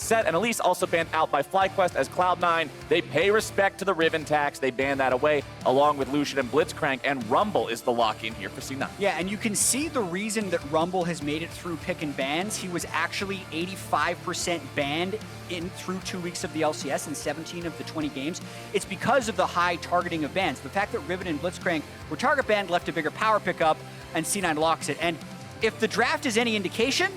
set, and Elise also banned out by FlyQuest as Cloud9. They pay respect to the Riven tax. They ban that away, along with Lucian and Blitzcrank, and Rumble is the lock-in here for C9. Yeah, and you can see the reason that Rumble has made it through pick and bans. He was actually 85% banned through 2 weeks of the LCS in 17 of the 20 games. It's because of the high targeting of bans. The fact that Riven and Blitzcrank were target banned left a bigger power pickup, and C9 locks it. And if the draft is any indication,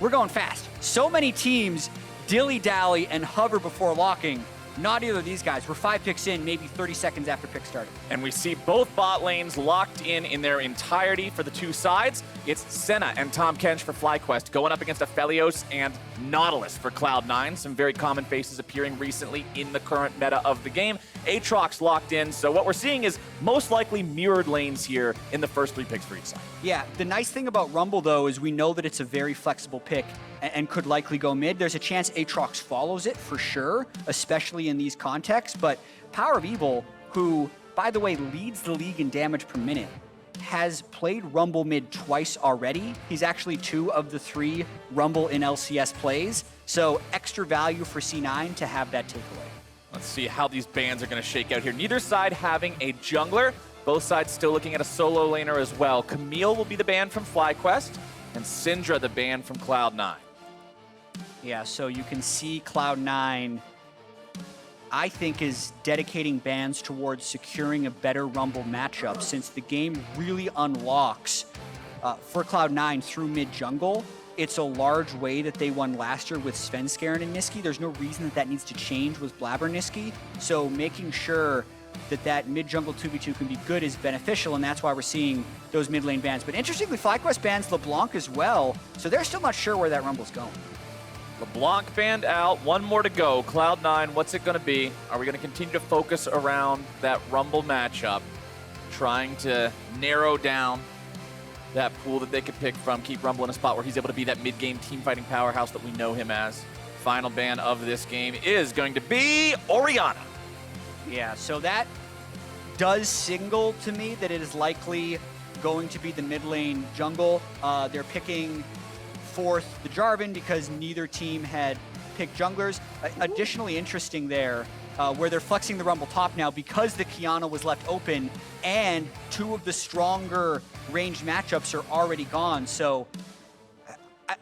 we're going fast. So many teams dilly-dally and hover before locking. Not either of these guys. We're 5 picks in, maybe 30 seconds after pick started. And we see both bot lanes locked in their entirety for the two sides. It's Senna and Tom Kench for FlyQuest going up against Aphelios and Nautilus for Cloud9. Some very common faces appearing recently in the current meta of the game. Aatrox locked in, so what we're seeing is most likely mirrored lanes here in the first 3 picks for each side. Yeah, the nice thing about Rumble, though, is we know that it's a very flexible pick and could likely go mid. There's a chance Aatrox follows it for sure, especially in these contexts, but Power of Evil, who, by the way, leads the league in damage per minute, has played Rumble mid twice already. He's actually 2 of the 3 Rumble in LCS plays, so extra value for C9 to have that takeaway. Let's see how these bans are going to shake out here. Neither side having a jungler. Both sides still looking at a solo laner as well. Camille will be the ban from FlyQuest, and Syndra the ban from Cloud9. Yeah, so you can see Cloud9, I think, is dedicating bans towards securing a better Rumble matchup, since the game really unlocks for Cloud9 through mid-jungle. It's a large way that they won last year with Svenskeren and Niski. There's no reason that needs to change with Blabber Niski. So making sure that mid-jungle 2v2 can be good is beneficial, and that's why we're seeing those mid-lane bans. But interestingly, FlyQuest bans LeBlanc as well, so they're still not sure where that Rumble's going. LeBlanc banned out, 1 more to go. Cloud9, what's it going to be? Are we going to continue to focus around that Rumble matchup, trying to narrow down that pool that they could pick from, keep Rumble in a spot where he's able to be that mid-game team-fighting powerhouse that we know him as? Final ban of this game is going to be Orianna. Yeah, so that does signal to me that it is likely going to be the mid lane jungle. They're picking 4th the Jarvan because neither team had picked junglers. Additionally interesting there, where they're flexing the Rumble top now because the Qiyana was left open and 2 of the stronger ranged matchups are already gone. So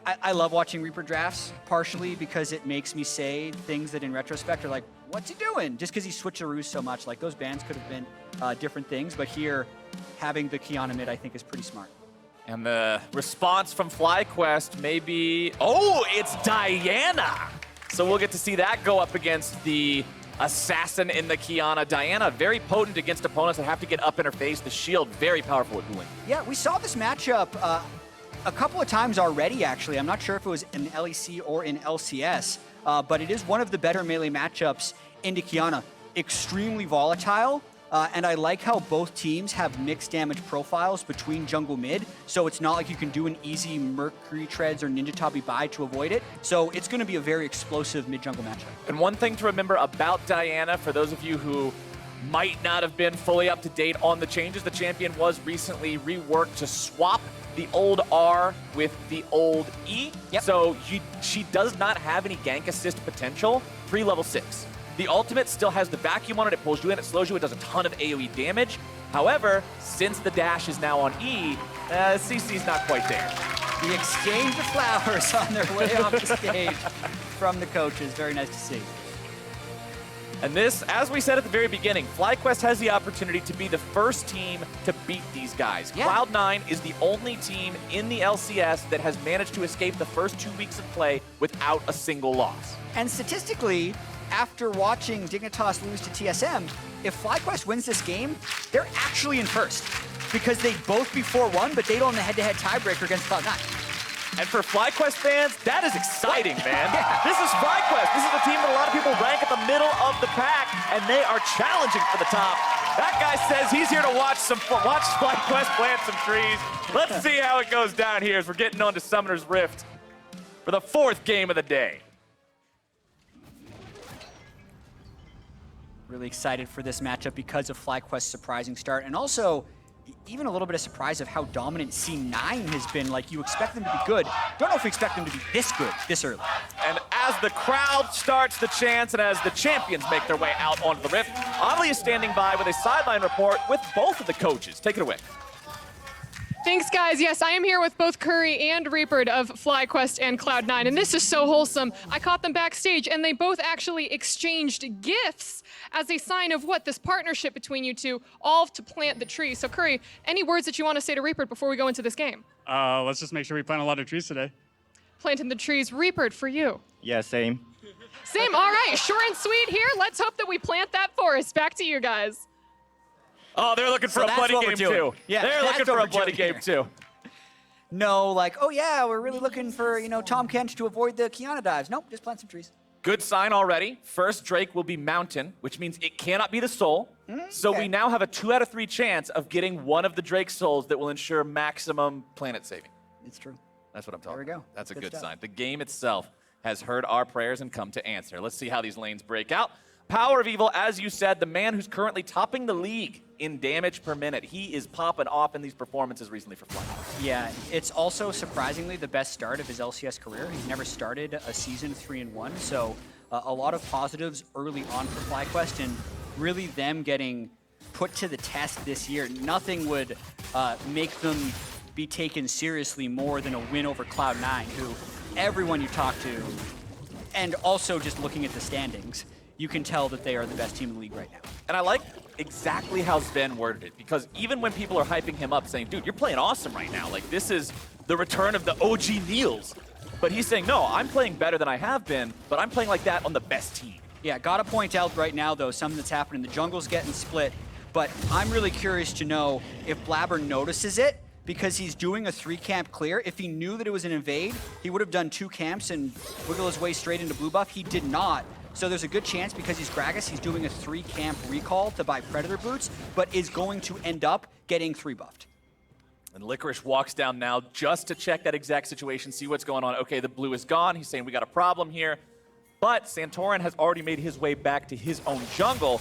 I love watching Reaper drafts, partially because it makes me say things that in retrospect are like, what's he doing? Just because he switcheroos so much. Like, those bans could have been different things, but here, having the Qiyana mid, I think, is pretty smart. And the response from FlyQuest may be, oh, it's Diana! So we'll get to see that go up against the assassin in the Qiyana. Diana, very potent against opponents that have to get up in her face. The shield, very powerful at dueling. Yeah, we saw this matchup a couple of times already, actually. I'm not sure if it was in LEC or in LCS, but it is one of the better melee matchups into Qiyana. Extremely volatile, and I like how both teams have mixed damage profiles between jungle mid, so it's not like you can do an easy Mercury Treads or Ninja Tabi buy to avoid it. So it's going to be a very explosive mid-jungle matchup. And one thing to remember about Diana, for those of you who might not have been fully up to date on the changes, the champion was recently reworked to swap the old R with the old E. Yep. So she does not have any gank assist potential pre-level 6. The ultimate still has the vacuum on it. It pulls you in, it slows you, it does a ton of AoE damage. However, since the dash is now on E, CC's not quite there. The exchange of flowers on their way off the stage from the coaches. Very nice to see. And this, as we said at the very beginning, FlyQuest has the opportunity to be the first team to beat these guys. Yeah. Cloud9 is the only team in the LCS that has managed to escape the first 2 weeks of play without a single loss. And statistically, after watching Dignitas lose to TSM, if FlyQuest wins this game, they're actually in first. Because they both be 4-1, but they don't have a head-to-head tiebreaker against Cloud9. And for FlyQuest fans, that is exciting, man. Yeah. This is FlyQuest. This is a team that a lot of people rank at the middle of the pack, and they are challenging for the top. That guy says he's here to watch FlyQuest plant some trees. Let's see how it goes down here as we're getting on to Summoner's Rift for the 4th game of the day. Really excited for this matchup because of FlyQuest's surprising start, and also even a little bit of surprise of how dominant C9 has been. Like, you expect them to be good. Don't know if we expect them to be this good this early. And as as the crowd starts the chants and as the champions make their way out onto the Rift. Amelie is standing by with a sideline report with both of the coaches. Take it away. Thanks, guys. Yes, I am here with both Curry and Reaper of FlyQuest and Cloud9, and this is so wholesome. I caught them backstage, and they both actually exchanged gifts as a sign of what? This partnership between you two, all to plant the tree. So, Curry, any words that you want to say to Reaper before we go into this game? Let's just make sure we plant a lot of trees today. Planting the trees. Reaper, for you. Yeah, same. Same. All right, short and sweet here. Let's hope that we plant that forest. Back to you guys. Oh, they're looking for a bloody game too. Yeah, they're looking for a bloody game here. too. No, like, oh yeah, we're really looking for, Tom Kent to avoid the Kiana dives. Nope, just plant some trees. Good sign already. First Drake will be Mountain, which means it cannot be the Soul. So we now have a 2 out of 3 chance of getting one of the Drake Souls that will ensure maximum planet saving. It's true. That's what I'm talking There we about. go. That's a Good good stuff. sign. The game itself has heard our prayers and come to answer. Let's see how these lanes break out. Power of Evil, as you said, the man who's currently topping the league in damage per minute. He is popping off in these performances recently for Fly. Yeah, it's also surprisingly the best start of his LCS career. He's never started a season 3-1, so a lot of positives early on for FlyQuest, and really them getting put to the test this year. Nothing would make them be taken seriously more than a win over Cloud9, who everyone you talk to, and also just looking at the standings, you can tell that they are the best team in the league right now. And I like exactly how Sven worded it, because even when people are hyping him up saying, dude, you're playing awesome right now, like this is the return of the OG Niels. But he's saying, no, I'm playing better than I have been, but I'm playing like that on the best team. Yeah, gotta point out right now, though, something that's happening. The jungle's getting split, but I'm really curious to know if Blabber notices it, because he's doing a 3-camp clear. If he knew that it was an invade, he would have done 2 camps and wiggle his way straight into blue buff. He did not. So there's a good chance, because he's Gragas, he's doing a 3-camp recall to buy Predator boots, but is going to end up getting 3-buffed. And Licorice walks down now just to check that exact situation, see what's going on. Okay, the blue is gone. He's saying we got a problem here. But Santorin has already made his way back to his own jungle.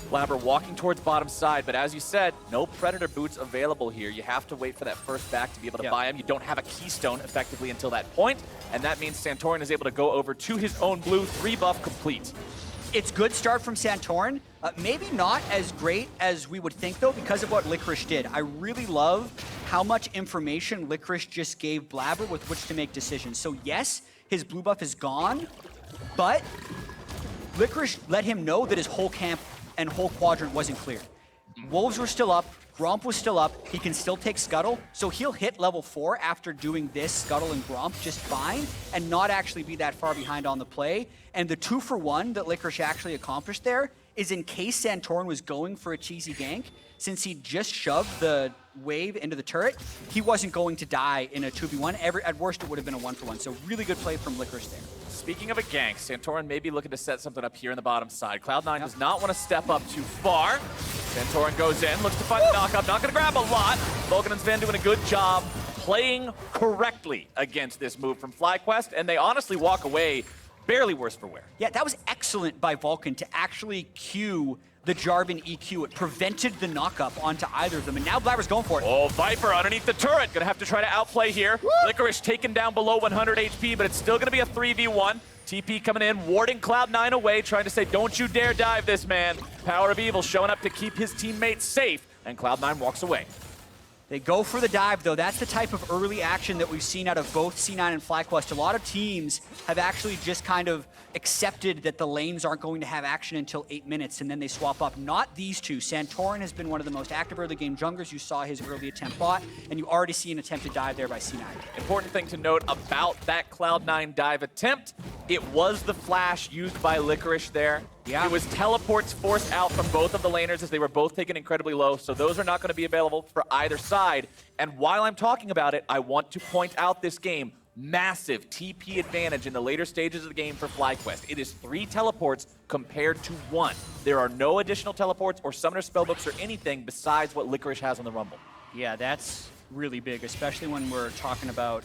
Blabber walking towards bottom side, but as you said, no Predator boots available here. You have to wait for that first back to be able to buy them. You don't have a keystone effectively until that point, and that means Santorin is able to go over to his own blue, 3-buff complete. It's good start from Santorin. Maybe not as great as we would think, though, because of what Licorice did. I really love how much information Licorice just gave Blabber with which to make decisions. So yes, his blue buff is gone, but Licorice let him know that his whole camp and whole quadrant wasn't cleared. Wolves were still up, Gromp was still up, he can still take Scuttle, so he'll hit level 4 after doing this Scuttle and Gromp just fine, and not actually be that far behind on the play. And the 2-for-1 that Licorice actually accomplished there is in case Santorin was going for a cheesy gank, since he just shoved the wave into the turret, he wasn't going to die in a 2v1. At worst, it would have been a 1-for-1, so really good play from Licorice there. Speaking of a gank, Santorin may be looking to set something up here in the bottom side. Cloud9 does not want to step up too far. Santorin goes in, looks to find the knockup, not going to grab a lot. Vulcan and Sven doing a good job playing correctly against this move from FlyQuest, and they honestly walk away barely worse for wear. Yeah, that was excellent by Vulcan to actually cue the Jarvan EQ. It prevented the knockup onto either of them, and now Blabber's going for it. Oh, Viper underneath the turret. Gonna have to try to outplay here. Woo! Licorice taken down below 100 HP, but it's still gonna be a 3v1. TP coming in, warding Cloud9 away, trying to say, don't you dare dive this, man. Power of Evil showing up to keep his teammates safe, and Cloud9 walks away. They go for the dive, though. That's the type of early action that we've seen out of both C9 and FlyQuest. A lot of teams have actually just kind of accepted that the lanes aren't going to have action until 8 minutes, and then they swap up. Not these two. Santorin has been one of the most active early game junglers. You saw his early attempt bot, and you already see an attempted dive there by C9. Important thing to note about that Cloud9 dive attempt, it was the flash used by Licorice there. Yeah. It was teleports forced out from both of the laners as they were both taken incredibly low, so those are not going to be available for either side. And while I'm talking about it, I want to point out this game. Massive TP advantage in the later stages of the game for FlyQuest. It is 3 teleports compared to 1. There are no additional teleports or summoner spellbooks or anything besides what Licorice has on the Rumble. Yeah, that's really big, especially when we're talking about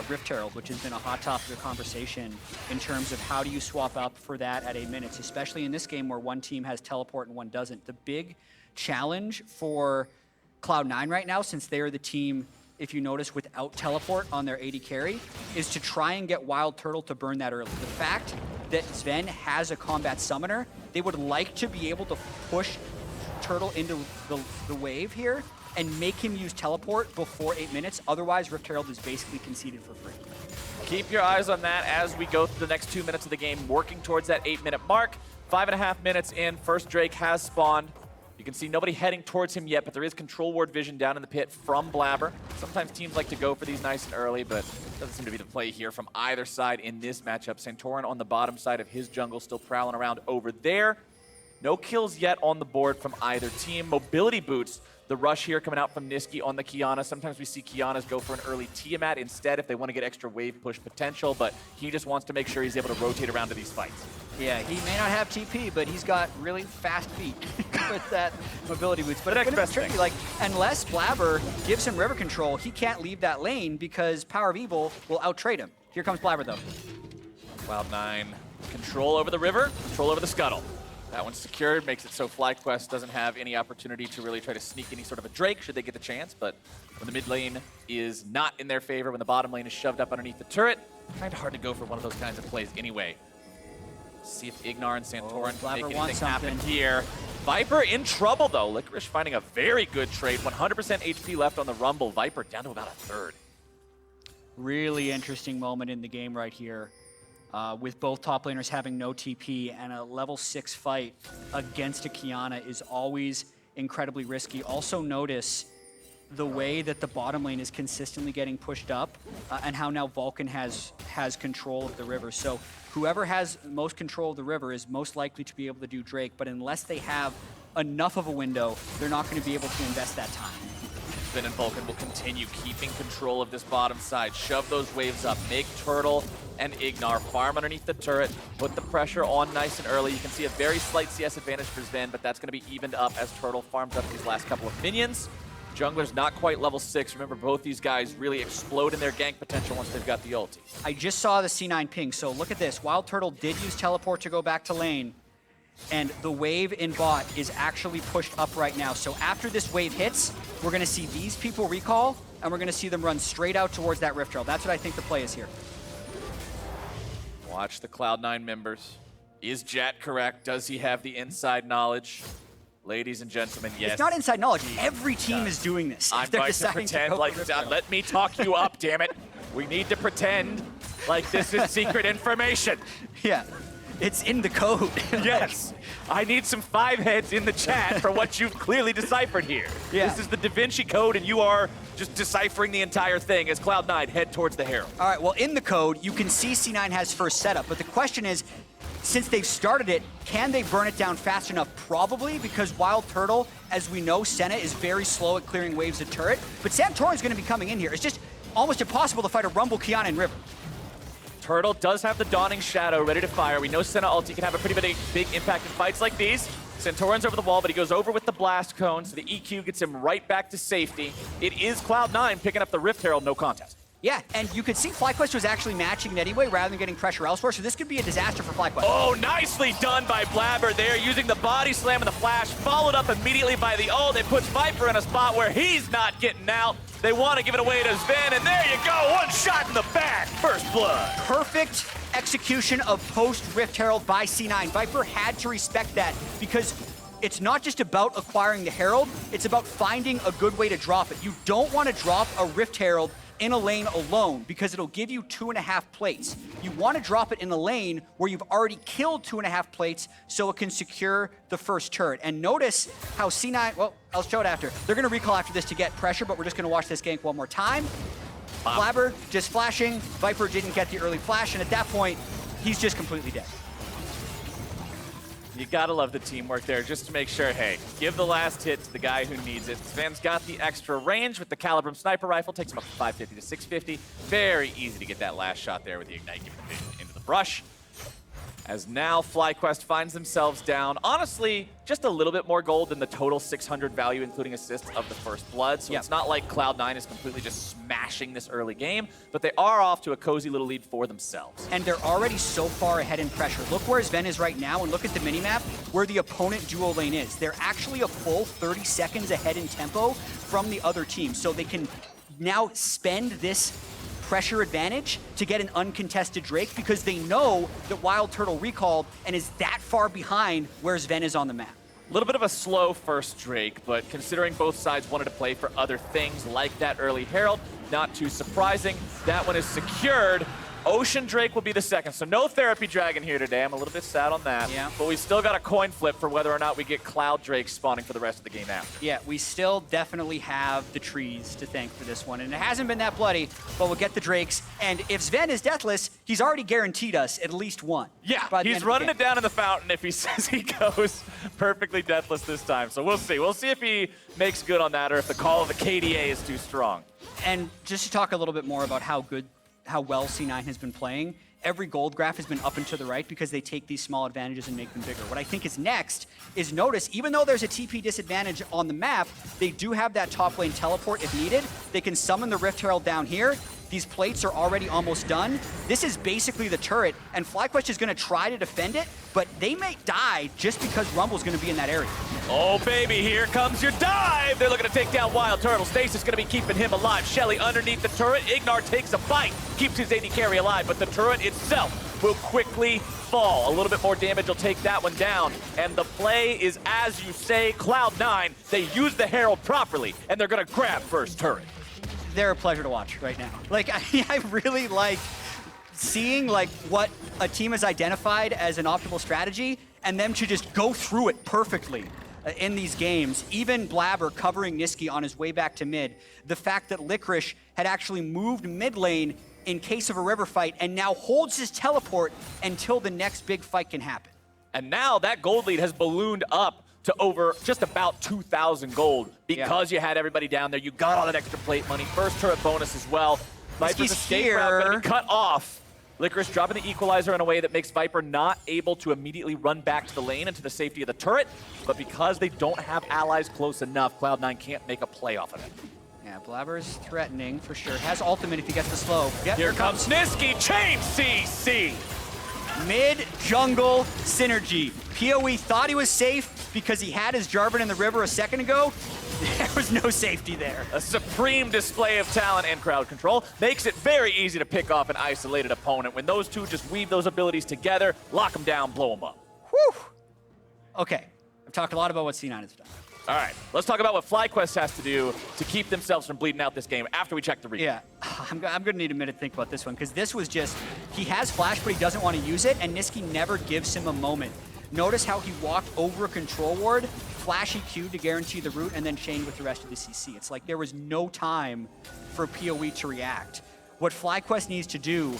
Rift Herald, which has been a hot topic of conversation in terms of how do you swap up for that at 8 minutes, especially in this game where one team has teleport and one doesn't. The big challenge for Cloud9 right now, since they're the team if you notice, without teleport on their AD carry, is to try and get Wild Turtle to burn that early. The fact that Sven has a combat summoner, they would like to be able to push Turtle into the wave here and make him use teleport before 8 minutes. Otherwise, Rift Herald is basically conceded for free. Keep your eyes on that as we go through the next 2 minutes of the game, working towards that 8-minute mark. 5.5 minutes in, first Drake has spawned. You can see nobody heading towards him yet, but there is control ward vision down in the pit from Blabber. Sometimes teams like to go for these nice and early, but doesn't seem to be the play here from either side in this matchup. Santorin on the bottom side of his jungle, still prowling around over there. No kills yet on the board from either team. Mobility boots, the rush here coming out from Niski on the Kiana. Sometimes we see Kianas go for an early Tiamat instead if they want to get extra wave push potential, but he just wants to make sure he's able to rotate around to these fights. Yeah, he may not have TP, but he's got really fast feet with that mobility boots. But it's best tricky. Like, unless Blabber gives him river control, he can't leave that lane because Power of Evil will out-trade him. Here comes Blabber, though. Cloud9, control over the river, control over the scuttle. That one's secured, makes it so FlyQuest doesn't have any opportunity to really try to sneak any sort of a Drake should they get the chance, but when the mid lane is not in their favor, when the bottom lane is shoved up underneath the turret, kind of hard to go for one of those kinds of plays anyway. See if Ignar and Santorin can make anything happen here. Viper in trouble though. Licorice finding a very good trade. 100% HP left on the Rumble. Viper down to about a third. Really interesting moment in the game right here. With both top laners having no TP, and a level 6 fight against a Kiana is always incredibly risky. Also notice the way that the bottom lane is consistently getting pushed up, and how now Vulcan has control of the river. So whoever has most control of the river is most likely to be able to do Drake, but unless they have enough of a window, they're not going to be able to invest that time. Sven and Vulcan will continue keeping control of this bottom side, shove those waves up, make Turtle and Ignar farm underneath the turret, put the pressure on nice and early. You can see a very slight CS advantage for Sven, but that's going to be evened up as Turtle farms up these last couple of minions. Jungler's not quite level 6. Remember, both these guys really explode in their gank potential once they've got the ulti. I just saw the C9 ping, so look at this. Wild Turtle did use teleport to go back to lane, and the wave in bot is actually pushed up right now. So after this wave hits, we're going to see these people recall, and we're going to see them run straight out towards that Rift Trail. That's what I think the play is here. Watch the Cloud9 members. Is Jat correct? Does he have the inside knowledge? Ladies and gentlemen, yes. It's not inside knowledge. Every team is doing this. I'm going to pretend like, let me talk you up, damn it. We need to pretend like this is secret information. Yeah, it's in the code. Yes, I need some 5 heads in the chat for what you've clearly deciphered here. Yeah. This is the Da Vinci Code, and you are just deciphering the entire thing as Cloud9 head towards the Herald. All right, well, in the code, you can see C9 has first setup, but the question is, since they've started it, can they burn it down fast enough? Probably, because Wild Turtle, as we know, Senna is very slow at clearing waves of turret, but Santorin's going to be coming in here. It's just almost impossible to fight a Rumble, Kiana, and River. Turtle does have the Dawning Shadow ready to fire. We know Senna ulti can have a pretty big impact in fights like these. Santorin's over the wall, but he goes over with the Blast Cone, so the EQ gets him right back to safety. It is Cloud9 picking up the Rift Herald, no contest. Yeah, and you could see FlyQuest was actually matching it anyway rather than getting pressure elsewhere, so this could be a disaster for FlyQuest. Oh, nicely done by Blabber there, using the body slam and the flash, followed up immediately by the ult. It puts Viper in a spot where he's not getting out. They want to give it away to Sven, and there you go, one shot in the back, first blood. Perfect execution of post-Rift Herald by C9. Viper had to respect that because it's not just about acquiring the Herald, it's about finding a good way to drop it. You don't want to drop a Rift Herald in a lane alone because it'll give you 2.5 plates. You want to drop it in a lane where you've already killed 2.5 plates so it can secure the first turret. And notice how C9, well, I'll show it after. They're going to recall after this to get pressure, but we're just going to watch this gank one more time. Blabber just flashing. Viper didn't get the early flash, and at that point, he's just completely dead. You gotta love the teamwork there just to make sure, hey, give the last hit to the guy who needs it. Sven's got the extra range with the Calibrum sniper rifle, takes him up to 550 to 650. Very easy to get that last shot there with the Ignite, giving the vision into the brush. As now FlyQuest finds themselves down, honestly, just a little bit more gold than the total 600 value, including assists of the first blood. So it's not like Cloud9 is completely just smashing this early game, but they are off to a cozy little lead for themselves. And they're already so far ahead in pressure. Look where Sven is right now, and look at the minimap where the opponent duo lane is. They're actually a full 30 seconds ahead in tempo from the other team, so they can now spend this pressure advantage to get an uncontested Drake because they know that Wild Turtle recalled and is that far behind where Sven is on the map. A little bit of a slow first Drake, but considering both sides wanted to play for other things like that early Herald, not too surprising. That one is secured. Ocean Drake will be the second, so no Therapy Dragon here today. I'm a little bit sad on that. Yeah. But we still got a coin flip for whether or not we get Cloud Drake spawning for the rest of the game after. Yeah, we still definitely have the trees to thank for this one, and it hasn't been that bloody, but we'll get the Drakes. And if Sven is deathless, he's already guaranteed us at least one. Yeah, by the he's end of the running game. it down in the fountain if he says he goes perfectly deathless this time. So we'll see. We'll see if he makes good on that or if the call of the KDA is too strong. And just to talk a little bit more about how well C9 has been playing, every gold graph has been up and to the right because they take these small advantages and make them bigger. What I think is next is notice, even though there's a TP disadvantage on the map, they do have that top lane teleport if needed. They can summon the Rift Herald down here. These plates are already almost done. This is basically the turret, and FlyQuest is going to try to defend it, but they may die just because Rumble's going to be in that area. Oh, baby, here comes your dive. They're looking to take down Wild Turtle. Stasis going to be keeping him alive. Shelly underneath the turret. Ignar takes a bite, keeps his AD carry alive, but the turret itself will quickly fall. A little bit more damage will take that one down. And the play is, as you say, Cloud9. They use the Herald properly, and they're going to grab first turret. They're a pleasure to watch right now. Like, I really like seeing like what a team has identified as an optimal strategy and them to just go through it perfectly in these games. Even Blabber covering Niski on his way back to mid. The fact that Licorice had actually moved mid lane in case of a river fight and now holds his teleport until the next big fight can happen. And now that gold lead has ballooned up to over just about 2,000 gold because you had everybody down there. You got all that extra plate money. First turret bonus as well. Viper's escape route going to be cut off. Licorice dropping the equalizer in a way that makes Viper not able to immediately run back to the lane and to the safety of the turret. But because they don't have allies close enough, Cloud9 can't make a play off of it. Yeah, Blabber's threatening for sure. Has ultimate if he gets the slow. Yep, Here comes Niski, chain CC. Mid-jungle synergy. PoE thought he was safe because he had his Jarvan in the river a second ago. There was no safety there. A supreme display of talent and crowd control makes it very easy to pick off an isolated opponent. When those two just weave those abilities together, lock them down, blow them up. Whew. Okay, I've talked a lot about what C9 has done. All right, let's talk about what FlyQuest has to do to keep themselves from bleeding out this game after we check the replay. Yeah, I'm going to need a minute to think about this one because this was just, he has flash, but he doesn't want to use it, and Niski never gives him a moment. Notice how he walked over a control ward, flash EQ to guarantee the route, and then chained with the rest of the CC. It's like there was no time for PoE to react. What FlyQuest needs to do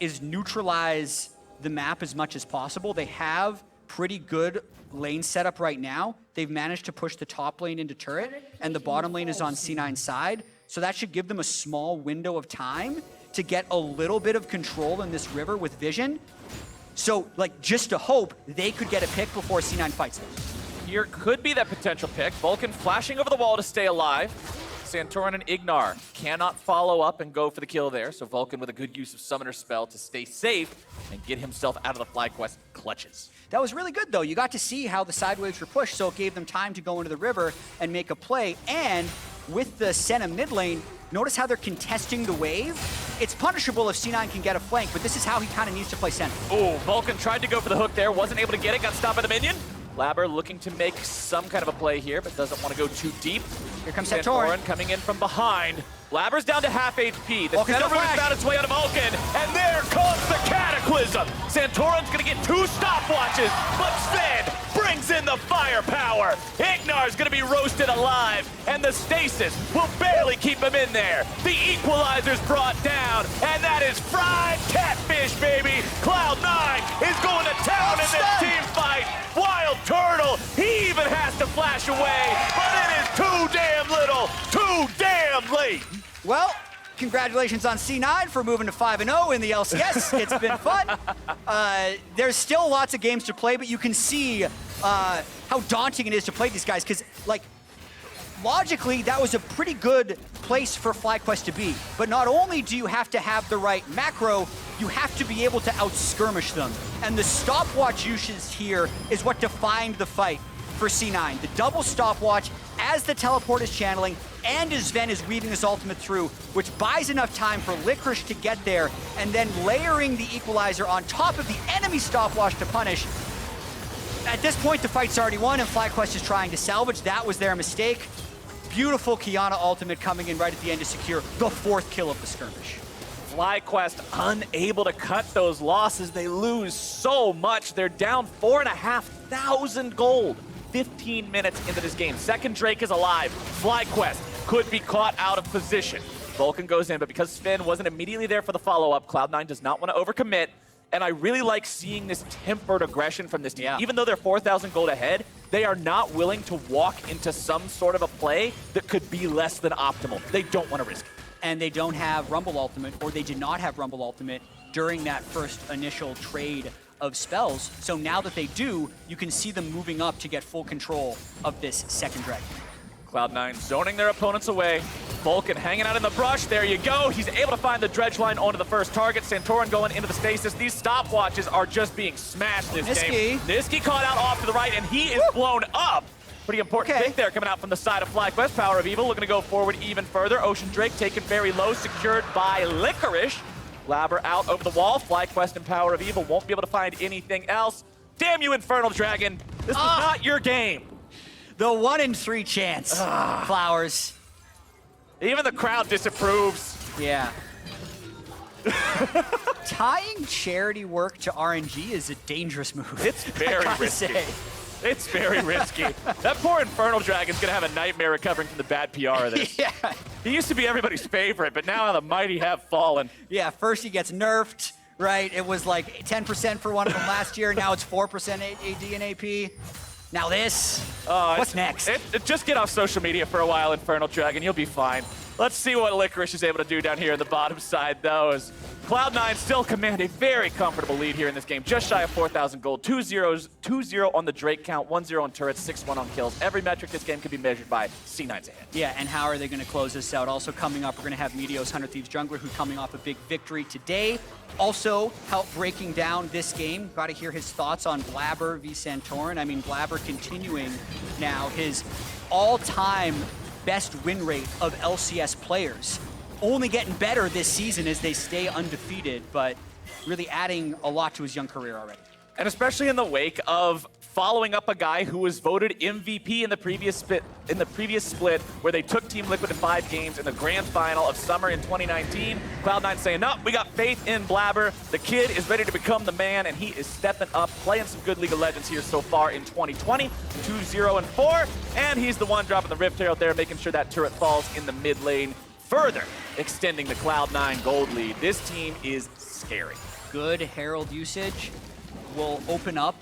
is neutralize the map as much as possible. They have pretty good lane setup right now. They've managed to push the top lane into turret, and the bottom lane is on C9's side. So that should give them a small window of time to get a little bit of control in this river with vision. So, like, just to hope they could get a pick before C9 fights them. Here could be that potential pick. Vulcan flashing over the wall to stay alive. Santorin and Ignar cannot follow up and go for the kill there, so Vulcan with a good use of Summoner Spell to stay safe and get himself out of the FlyQuest clutches. That was really good, though. You got to see how the side waves were pushed, so it gave them time to go into the river and make a play. And with the Senna mid lane, notice how they're contesting the wave. It's punishable if C9 can get a flank, but this is how he kind of needs to play Senna. Oh, Vulcan tried to go for the hook there, wasn't able to get it, got stopped by the minion. Blabber looking to make some kind of a play here, but doesn't want to go too deep. Here comes Santorin coming in from behind. Blabber's down to half HP. The Vulcan's Senna gonna root found its way out of Vulcan, and there comes the Cataclysm. Santorin's gonna get 2 stopwatches, but Sven brings in the firepower. Ignar's gonna be roasted alive, and the Stasis will barely keep him in there. The Equalizer's brought down, and that is fried catfish, baby. Cloud9 is going to town in this team fight. Wild Turtle, he even has to flash away, but it is too damn little, too damn late. Well, congratulations on C9 for moving to 5-0 in the LCS. It's been fun. There's still lots of games to play, but you can see how daunting it is to play these guys because, like, logically, that was a pretty good place for FlyQuest to be. But not only do you have to have the right macro, you have to be able to out-skirmish them. And the stopwatch usage here is what defined the fight for C9. The double stopwatch as the teleport is channeling, and as Sven is weaving his ultimate through, which buys enough time for Licorice to get there, and then layering the equalizer on top of the enemy stopwatch to punish. At this point, the fight's already won, and FlyQuest is trying to salvage. That was their mistake. Beautiful Kiana ultimate coming in right at the end to secure the 4th kill of the skirmish. FlyQuest unable to cut those losses. They lose so much. They're down 4,500 gold. 15 minutes into this game. Second Drake is alive. FlyQuest could be caught out of position. Vulcan goes in, but because Sven wasn't immediately there for the follow-up, Cloud9 does not want to overcommit. And I really like seeing this tempered aggression from this team. Yeah. Even though they're 4,000 gold ahead, they are not willing to walk into some sort of a play that could be less than optimal. They don't want to risk it. And they don't have Rumble Ultimate, or they did not have Rumble Ultimate during that first initial trade of spells. So now that they do, you can see them moving up to get full control of this second dragon. Cloud9 zoning their opponents away. Vulcan hanging out in the brush. There you go. He's able to find the dredge line onto the first target. Santorin going into the stasis. These stopwatches are just being smashed this game. Niski caught out off to the right, and he is blown up. Pretty important pick there coming out from the side of FlyQuest. Power of Evil looking to go forward even further. Ocean Drake taken very low, secured by Licorice. Blabber out over the wall. FlyQuest and Power of Evil won't be able to find anything else. Damn you, Infernal Dragon. This was not your game. The 1 in 3 chance. Flowers. Even the crowd disapproves. Yeah. Tying charity work to RNG is a dangerous move. It's very risky. It's very risky. That poor Infernal Dragon's gonna have a nightmare recovering from the bad PR of this. Yeah. He used to be everybody's favorite, but now the mighty have fallen. Yeah, first he gets nerfed, right? It was like 10% for one of them last year. Now it's 4% AD and AP. Now this. What's next? Just get off social media for a while, Infernal Dragon. You'll be fine. Let's see what Licorice is able to do down here in the bottom side, though, as Cloud9 still command a very comfortable lead here in this game. Just shy of 4,000 gold. 2-0 on the Drake count, 1-0 on turrets, 6-1 on kills. Every metric this game can be measured by C9's ahead. Yeah, and how are they going to close this out? Also coming up, we're going to have Meteos 100 Thieves Jungler, who's coming off a big victory today. Also, help breaking down this game. Got to hear his thoughts on Blabber v Santorin. I mean, Blabber continuing now his all-time best win rate of LCS players. Only getting better this season as they stay undefeated, but really adding a lot to his young career already. And especially in the wake of following up a guy who was voted MVP in the previous split, where they took Team Liquid to 5 games in the grand final of summer in 2019. Cloud9 saying, no, we got faith in Blabber. The kid is ready to become the man, and he is stepping up, playing some good League of Legends here so far in 2020. 2-0-4, and he's the one dropping the Rift Herald there, making sure that turret falls in the mid lane, further extending the Cloud9 gold lead. This team is scary. Good Herald usage will open up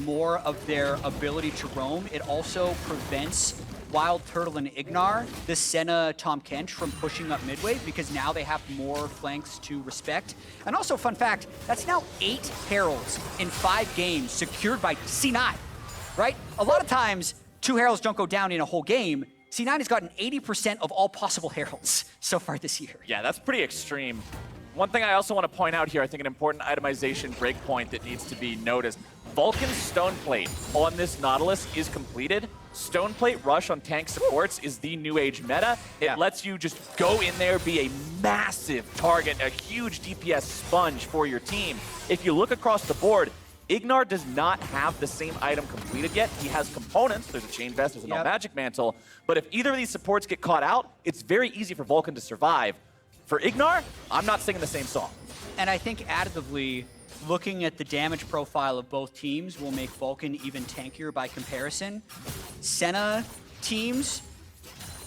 more of their ability to roam. It also prevents Wild Turtle and Ignar, the Senna Tahm Kench, from pushing up midway, because now they have more flanks to respect. And also, fun fact, that's now 8 Heralds in 5 games secured by C9, right? A lot of times, 2 Heralds don't go down in a whole game. C9 has gotten 80% of all possible Heralds so far this year. Yeah, that's pretty extreme. One thing I also want to point out here, I think an important itemization breakpoint that needs to be noticed. Vulcan's Stoneplate on this Nautilus is completed. Stoneplate Rush on tank supports is the new age meta. It lets you just go in there, be a massive target, a huge DPS sponge for your team. If you look across the board, Ignar does not have the same item completed yet. He has components. There's a Chain Vest, there's a Magic Mantle. But if either of these supports get caught out, it's very easy for Vulcan to survive. For Ignar, I'm not singing the same song. And I think additively, looking at the damage profile of both teams will make Vulcan even tankier by comparison. Senna teams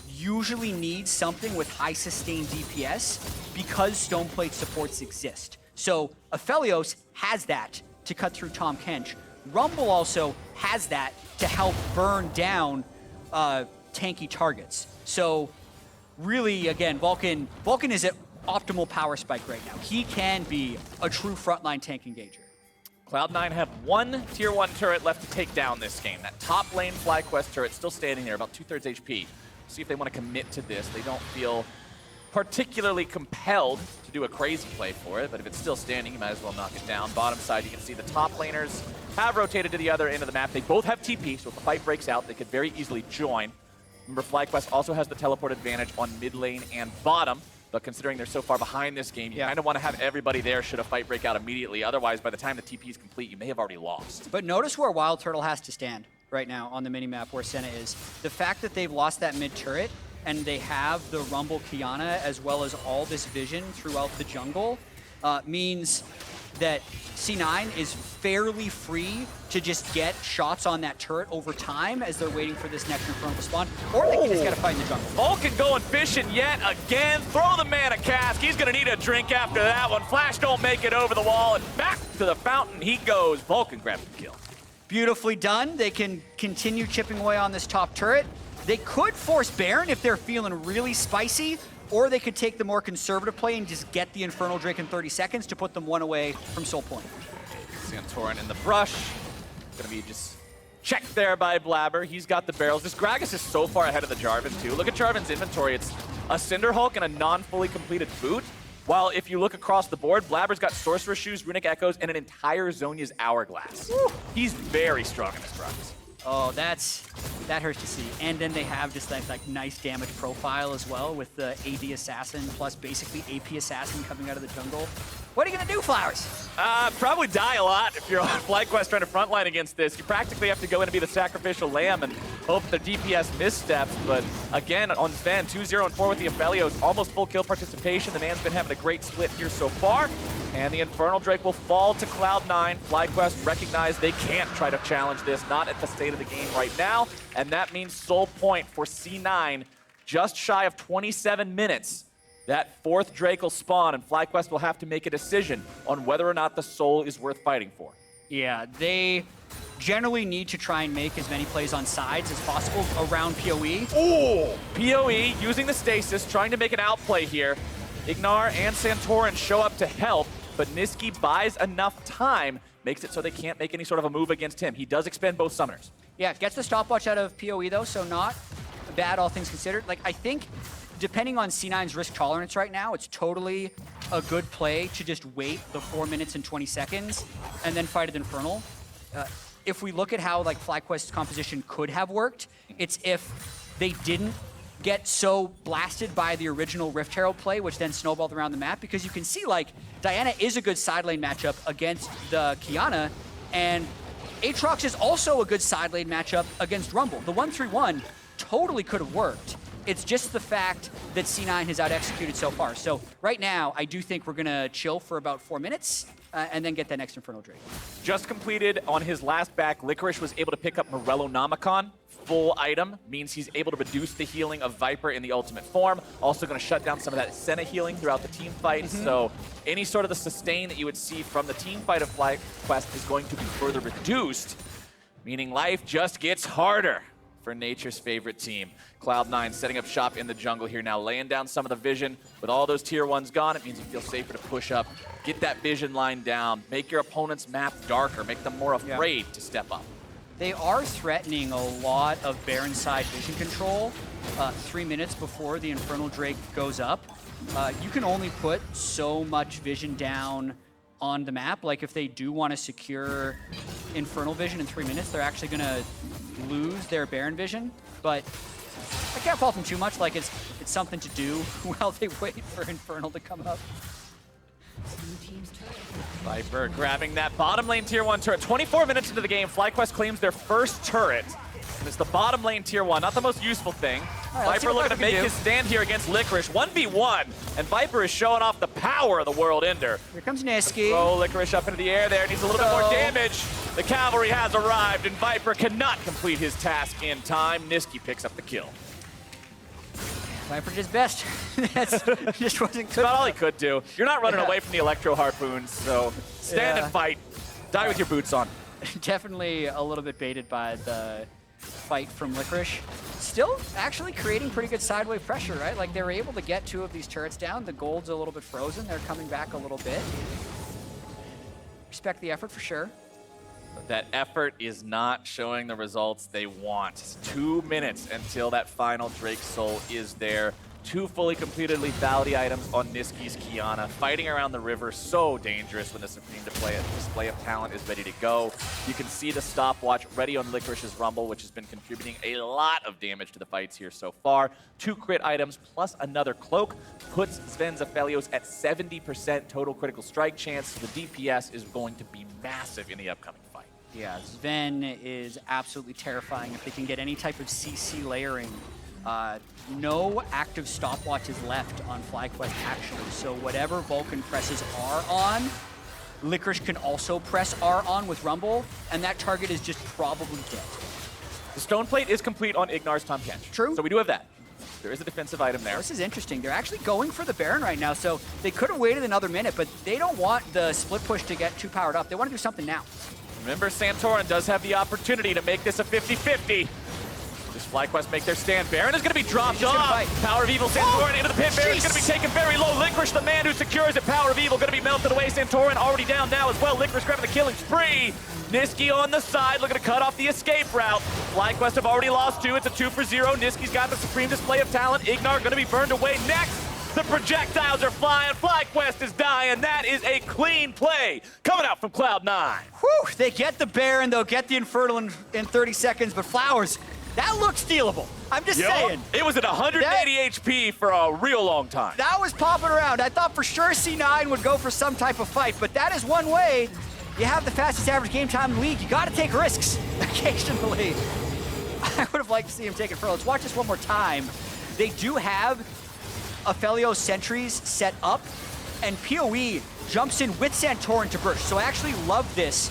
usually need something with high sustained DPS because Stoneplate supports exist. So Aphelios has that to cut through Tahm Kench. Rumble also has that to help burn down tanky targets. So really, again, Vulcan is at optimal power spike right now. He can be a true frontline tank engager. Cloud9 have 1 tier 1 turret left to take down this game. That top lane FlyQuest turret still standing there, about 2/3 HP. See if they want to commit to this. They don't feel particularly compelled to do a crazy play for it, but if it's still standing, you might as well knock it down. Bottom side, you can see the top laners have rotated to the other end of the map. They both have TP, so if the fight breaks out, they could very easily join. Remember, FlyQuest also has the teleport advantage on mid lane and bottom, but considering they're so far behind this game, you kind of want to have everybody there should a fight break out immediately. Otherwise, by the time the TP is complete, you may have already lost. But notice where Wild Turtle has to stand right now on the minimap where Senna is. The fact that they've lost that mid turret and they have the Rumble Kiana as well as all this vision throughout the jungle means that C9 is fairly free to just get shots on that turret over time as they're waiting for this next Infernal to spawn, or they can just gotta fight in the jungle. Vulcan going fishing yet again. Throw the mana cask. He's gonna need a drink after that one. Flash don't make it over the wall, and back to the fountain he goes. Vulcan grabs the kill. Beautifully done. They can continue chipping away on this top turret. They could force Baron if they're feeling really spicy, or they could take the more conservative play and just get the Infernal Drake in 30 seconds to put them one away from Soul Point. Santorin in the brush. Gonna be just checked there by Blabber. He's got the barrels. This Gragas is so far ahead of the Jarvan too. Look at Jarvan's inventory. It's a Cinder Hulk and a non-fully completed boot. While if you look across the board, Blabber's got Sorcerer Shoes, Runic Echoes, and an entire Zhonya's Hourglass. Woo. He's very strong in this Gragas. Oh, that hurts to see. And then they have just that like nice damage profile as well with the AD Assassin plus basically AP Assassin coming out of the jungle. What are you gonna do, Flowers? Probably die a lot if you're on FlyQuest trying to frontline against this. You practically have to go in and be the sacrificial lamb and hope the DPS missteps. But again, on Sven, 2-0-4 with the Aphelios, almost full kill participation. The man's been having a great split here so far. And the Infernal Drake will fall to Cloud9. FlyQuest recognize they can't try to challenge this, not at the state of the game right now. And that means Soul Point for C9, just shy of 27 minutes. That fourth Drake will spawn, and FlyQuest will have to make a decision on whether or not the Soul is worth fighting for. Yeah, they generally need to try and make as many plays on sides as possible around PoE. Oh! PoE using the stasis, trying to make an outplay here. Ignar and Santorin show up to help, but Niski buys enough time, makes it so they can't make any sort of a move against him. He does expend both summoners. Yeah, gets the stopwatch out of PoE though, so not bad all things considered. Like, I think depending on C9's risk tolerance right now, it's totally a good play to just wait the 4 minutes and 20 seconds and then fight at Infernal. If we look at how like FlyQuest's composition could have worked, it's if they didn't get so blasted by the original Rift Herald play, which then snowballed around the map, because you can see like Diana is a good side lane matchup against the Kiana, and Aatrox is also a good side lane matchup against Rumble. The 1-3-1 totally could have worked. It's just the fact that C9 has out-executed so far. So right now, I do think we're gonna chill for about 4 minutes and then get that next Infernal Drake. Just completed on his last back, Licorice was able to pick up Morellonomicon. Full item means he's able to reduce the healing of Viper in the ultimate form. Also going to shut down some of that Senna healing throughout the team fight. So any sort of the sustain that you would see from the team fight of FlyQuest is going to be further reduced, meaning life just gets harder for nature's favorite team. Cloud9 setting up shop in the jungle here now, laying down some of the vision. With all those tier 1s gone, it means you feel safer to push up, get that vision line down, make your opponent's map darker, make them more afraid to step up. They are threatening a lot of Baron side vision control 3 minutes before the Infernal Drake goes up. You can only put so much vision down on the map. Like if they do want to secure Infernal vision in 3 minutes, they're actually going to lose their Baron vision. But I can't fault them too much. Like it's something to do while they wait for Infernal to come up. Viper grabbing that bottom lane tier 1 turret. 24 minutes into the game, FlyQuest claims their first turret. And it's the bottom lane tier 1, not the most useful thing. Right, Viper looking to make his stand here against Licorice. 1v1, and Viper is showing off the power of the World Ender. Here comes Niski. Throw Licorice up into the air there, needs a little bit more damage. The cavalry has arrived, and Viper cannot complete his task in time. Niski picks up the kill. Viper did his best. That's just wasn't good. About all he could do. You're not running away from the Electro Harpoons, so stand and fight. Die with your boots on. Definitely a little bit baited by the fight from Licorice. Still actually creating pretty good sideway pressure, right? Like they were able to get 2 of these turrets down. The gold's a little bit frozen. They're coming back a little bit. Respect the effort for sure. That effort is not showing the results they want. 2 minutes until that final Drake Soul is there. 2 fully completed lethality items on Niski's Kiana. Fighting around the river, so dangerous when the Supreme display of talent is ready to go. You can see the stopwatch ready on Licorice's Rumble, which has been contributing a lot of damage to the fights here so far. 2 crit items plus another cloak puts Sven Aphelios at 70% total critical strike chance. The DPS is going to be massive in the upcoming fight. Yeah, Sven is absolutely terrifying if they can get any type of CC layering. No active stopwatches left on FlyQuest actually, so whatever Vulcan presses R on, Licorice can also press R on with Rumble, and that target is just probably dead. The Stone Plate is complete on Ignar's Tahm Kench. True. So we do have that. There is a defensive item there. This is interesting. They're actually going for the Baron right now, so they could have waited another minute, but they don't want the split push to get too powered up. They want to do something now. Remember, Santorin does have the opportunity to make this a 50-50. Does FlyQuest make their stand? Baron is going to be dropped off. Power of Evil, Santorin into the pit. Baron is going to be taken very low. Licorice, the man who secures it. Power of Evil going to be melted away. Santorin already down now as well. Licorice grabbing the killing spree. Niski on the side, looking to cut off the escape route. FlyQuest have already lost 2. It's a 2 for 0. Niski's got the supreme display of talent. Ignar going to be burned away next. The projectiles are flying. FlyQuest is dying. That is a clean play coming out from Cloud9. Whew, they get the Baron, they'll get the Infernal in 30 seconds, but Flowers, that looks stealable. I'm just saying. It was at 180 HP for a real long time. That was popping around. I thought for sure C9 would go for some type of fight, but that is one way. You have the fastest average game time in the league. You got to take risks occasionally. I would have liked to see him take it for. Let's watch this one more time. They do have Aphelios sentries set up, and PoE jumps in with Santorin to burst. So I actually love this.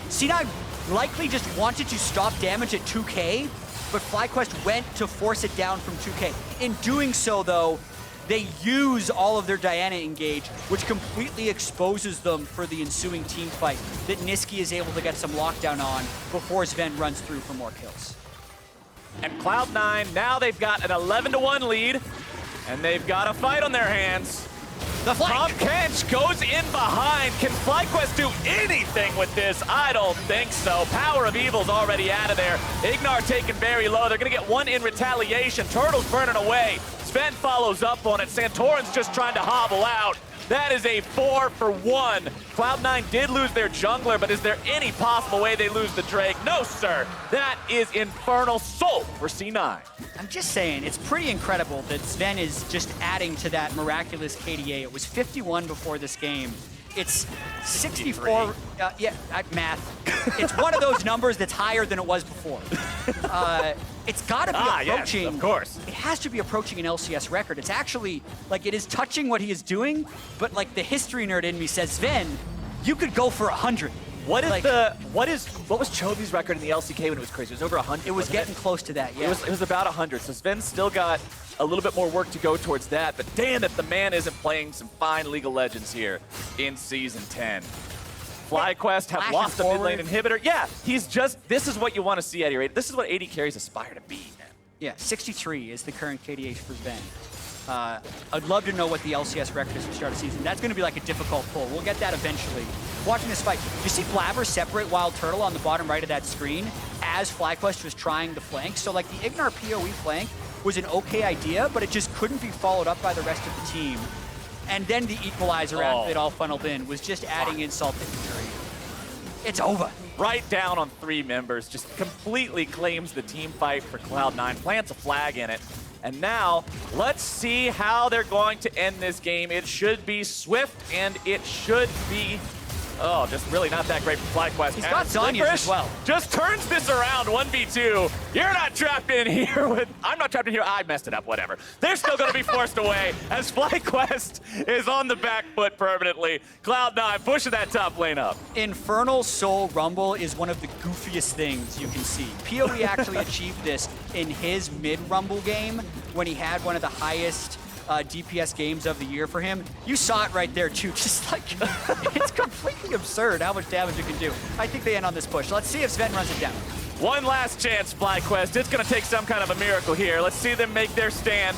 C9 likely just wanted to stop damage at 2K, but FlyQuest went to force it down from 2K. In doing so, though, they use all of their Diana engage, which completely exposes them for the ensuing team fight that Niski is able to get some lockdown on before Sven runs through for more kills. And Cloud9, now they've got an 11-1 lead, and they've got a fight on their hands. The flank. Tahm Kench goes in behind. Can FlyQuest do anything with this? I don't think so. Power of Evil's already out of there. Ignar taken very low. They're going to get 1 in retaliation. Turtle's burning away. Sven follows up on it. Santorin's just trying to hobble out. That is a 4 for 1. Cloud9 did lose their jungler, but is there any possible way they lose the Drake? No, sir. That is Infernal Soul for C9. I'm just saying, it's pretty incredible that Sven is just adding to that miraculous KDA. It was 51 before this game. It's 64. Math. It's one of those numbers that's higher than it was before. It's got to be approaching. Yes, of course. It has to be approaching an LCS record. It's actually, like, it is touching what he is doing, but, like, the history nerd in me says, Sven, you could go for 100. What was Chovy's record in the LCK when it was crazy? It was over 100. It was getting close to that, yeah. It was about 100. So Sven's still got a little bit more work to go towards that. But damn it, the man isn't playing some fine League of Legends here in Season 10. FlyQuest have lost a mid lane inhibitor. Yeah, this is what you want to see, Eddie, right? This is what AD carries aspire to be, man. Yeah, 63 is the current KDH for Sven. I'd love to know what the LCS record is for start of season. That's going to be like a difficult pull. We'll get that eventually. Watching this fight, you see Blabber separate Wild Turtle on the bottom right of that screen as FlyQuest was trying to flank. So like the Ignar PoE flank was an okay idea, but it just couldn't be followed up by the rest of the team. And then the equalizer after it all funneled in was just adding insult to injury. It's over. Right down on 3 members, just completely claims the team fight for Cloud9, plants a flag in it. And now, let's see how they're going to end this game. It should be swift, and it should be, just really not that great for FlyQuest. He's got Zhonya's as well. Just turns this around, 1v2. You're not trapped in here with, I'm not trapped in here, I messed it up, whatever. They're still gonna be forced away as FlyQuest is on the back foot permanently. Cloud9 pushing that top lane up. Infernal Soul Rumble is one of the goofiest things you can see. PoE actually achieved this in his mid-Rumble game when he had one of the highest DPS games of the year for him. You saw it right there too, just like, it's completely absurd how much damage you can do. I think they end on this push. Let's see if Sven runs it down. One last chance, FlyQuest. It's gonna take some kind of a miracle here. Let's see them make their stand.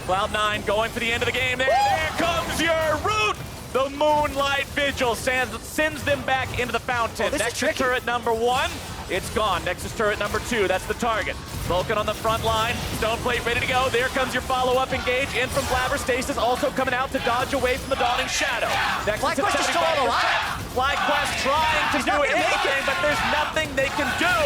Cloud9 going for the end of the game. There comes your root! The Moonlight Vigil sends them back into the fountain. This Next is tricky. turret number 1. It's gone. Nexus turret number 2. That's the target. Vulcan on the front line. Stoneplate ready to go. There comes your follow-up engage. In from Blabber. Stasis also coming out to dodge away from the Dawning Shadow. Nexus at FlyQuest is still on the line. FlyQuest trying to do not gonna make anything, but there's nothing they can do.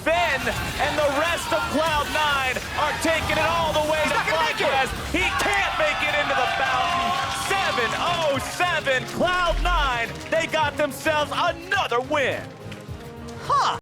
Sven and the rest of Cloud9 are taking it all the way to not gonna make it. FlyQuest. He can't make it into the fountain. 7-0-7. Cloud9, they got themselves another win. Huh.